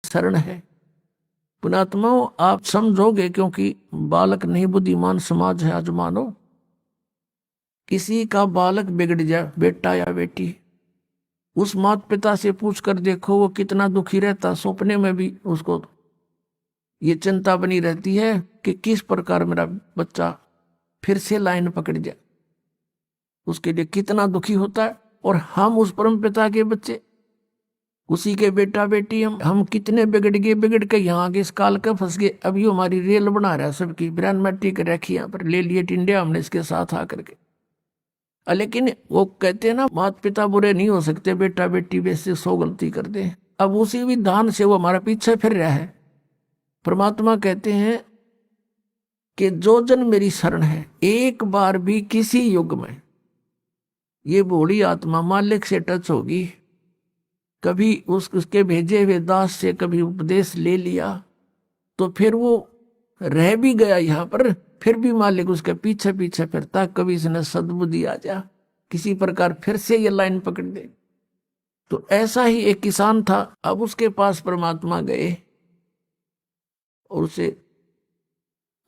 शरण है। पुण्यात्माओं, आप समझोगे क्योंकि बालक नहीं बुद्धिमान समाज है। आज मानो किसी का बालक बिगड़ जाए, बेटा या बेटी, उस माता पिता से पूछ कर देखो वो कितना दुखी रहता। सपने में भी उसको ये चिंता बनी रहती है कि किस प्रकार मेरा बच्चा फिर से लाइन पकड़ जाए। उसके लिए कितना दुखी होता है। और हम उस परम पिता के बच्चे, उसी के बेटा बेटी, हम कितने बिगड़ के यहाँ आगे इस काल का फंस गए। अभी हमारी रेल बना रहा है सबकी, ब्रांड मैट्रिक रखी यहाँ पर, ले लिए टिंडे हमने इसके साथ आकर के। लेकिन वो कहते हैं ना, माता पिता बुरे नहीं हो सकते, बेटा बेटी वैसे 100 गलती कर दे। अब उसी विधान से वो हमारा पीछे फिर रहा है। परमात्मा कहते हैं कि जो जन मेरी शरण है, एक बार भी किसी युग में ये भोली आत्मा मालिक से टच होगी, कभी उसके भेजे हुए दास से कभी उपदेश ले लिया, तो फिर वो रह भी गया यहाँ पर, फिर भी मालिक उसके पीछे पीछे फिरता। कभी इसने सद्बुद्धि आ जा, किसी प्रकार फिर से ये लाइन पकड़ दे। तो ऐसा ही एक किसान था। अब उसके पास परमात्मा गए और उसे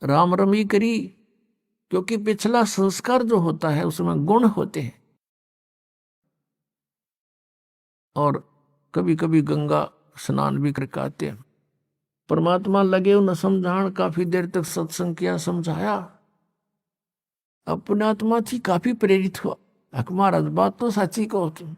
राम रमी करी, क्योंकि पिछला संस्कार जो होता है उसमें गुण होते हैं। और कभी कभी गंगा स्नान भी करके आते हैं। परमात्मा लगे उन समझाण, काफी देर तक सत्संग किया, समझाया। अब पुण्यात्मा थी, काफी प्रेरित हुआ। महाराज बात तो सच्ची कहो तुम,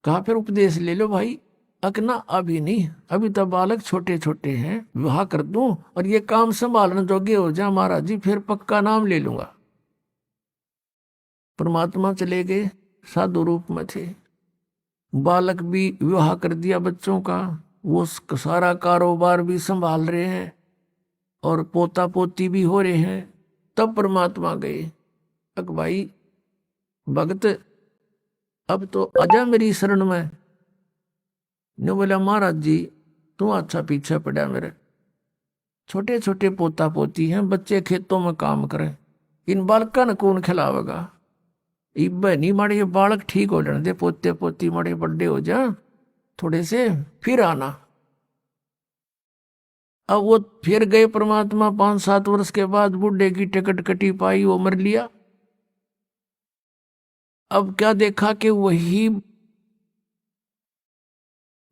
कहा फिर उपदेश ले लो भाई। अकना अभी नहीं, अभी तो बालक छोटे छोटे हैं, विवाह कर दूं और ये काम संभालने जोगे हो जा महाराज जी, फिर पक्का नाम ले लूंगा। परमात्मा चले गए, साधु रूप में थे। बालक भी विवाह कर दिया बच्चों का, वो सारा कारोबार भी संभाल रहे हैं और पोता पोती भी हो रहे हैं। तब परमात्मा गए, अक भाई भगत अब तो आजा मेरी शरण में। ने बोला महाराज जी तू अच्छा पीछे पड़ा, मेरे छोटे छोटे पोता पोती हैं, बच्चे खेतों में काम करें, इन बालका ने कौन खिलावेगा। इब नहीं माड़े ये बालक ठीक हो जाने दे, पोते पोती माड़े बड़े हो जा थोड़े से, फिर आना। अब वो फिर गए परमात्मा। 5-7 वर्ष के बाद बूढ़े की टिकट कटी पाई, वो मर लिया। अब क्या देखा कि वही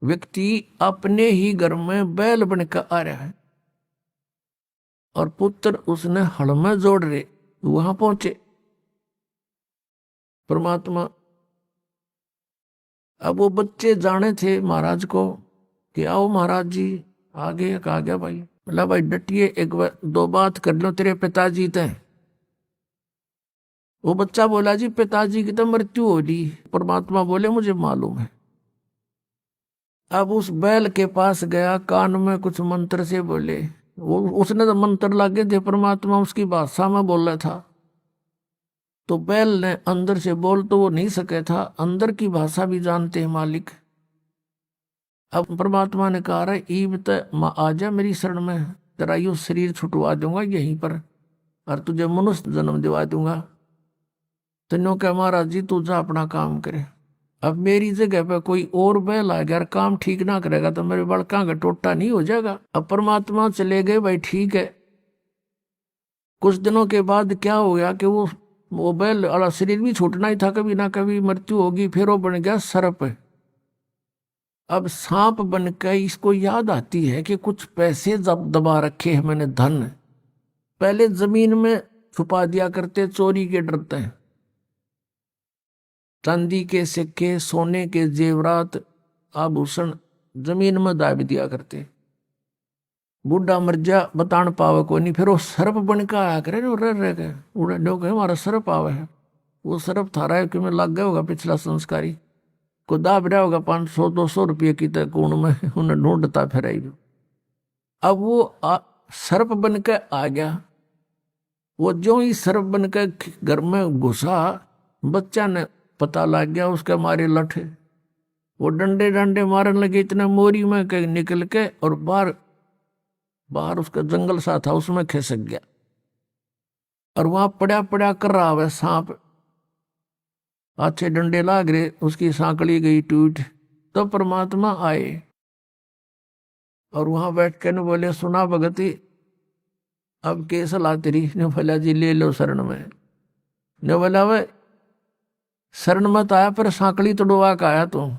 व्यक्ति अपने ही घर में बैल बनकर आ रहा है और पुत्र उसने हल में जोड़ रहे। वहां पहुंचे परमात्मा। अब वो बच्चे जाने थे महाराज को कि आओ महाराज जी आगे। कहा गया भाई, बोला भाई डटिए, एक दो बात कर लो तेरे पिताजी तय। वो बच्चा बोला जी पिताजी की तो मृत्यु हो ली। परमात्मा बोले मुझे मालूम है। अब उस बैल के पास गया, कान में कुछ मंत्र से बोले। वो उसने तो मंत्र लागे थे, परमात्मा उसकी भाषा में बोल रहा था। तो बैल ने अंदर से बोल तो वो नहीं सके था, अंदर की भाषा भी जानते हैं मालिक। अब परमात्मा ने कहा रहा ईब तो आ जा मेरी शरण में, तेरा यू शरीर छुटवा दूंगा यहीं पर और तुझे मनुष्य जन्म दिवा दूंगा। तेनों क्या महाराज जी तू जा अपना काम करे। अब मेरी जगह पे कोई और बैल आ गया और काम ठीक ना करेगा तो मेरे बड़का का टोटा नहीं हो जाएगा। अब परमात्मा चले गए, भाई ठीक है। कुछ दिनों के बाद क्या हो गया कि वो बैल वाला शरीर भी छूटना ही था, कभी ना कभी मृत्यु होगी। फिर वो बन गया सर्प। अब सांप बनकर इसको याद आती है कि कुछ पैसे जब दबा रखे हैं मैंने, धन पहले जमीन में छुपा दिया करते, चोरी के डरते हैं। चांदी के सिक्के, सोने के जेवरात, आभूषण जमीन में दाब दिया करते। बूढ़ा मर जा बतान पावे को नहीं, फिर वो सर्प बन के आया करे ना, रह गए उड़ा लोग हमारा सर्प आवे है। वो सर्प थारा है कि मैं लग गया होगा पिछला संस्कारी को, दाब रहा होगा 500-200 रुपये की तक कूण में, उन्हें ढूंढता फिर आई। अब वो सर्प बन के आ गया। वो जो ही सर्प बन के घर में घुसा, बच्चा ने पता लग गया, उसके मारे लठे वो डंडे डंडे मारने लगे, इतने मोरी में निकल के और बाहर उसका जंगल सा था उसमें खिसक गया और वहां पड़ा पड़ा कर रहा है सांप। अच्छे डंडे लाग रहे, उसकी सांकड़ी गई टूट। तो परमात्मा आए और वहां बैठ के ने बोले, सुना भगती, अब के सलाह तेरी? ने बोला, जी ले लो शरण में। ने बोला, वे शरण मत आया पर सांकली तोड़वा का आया तू।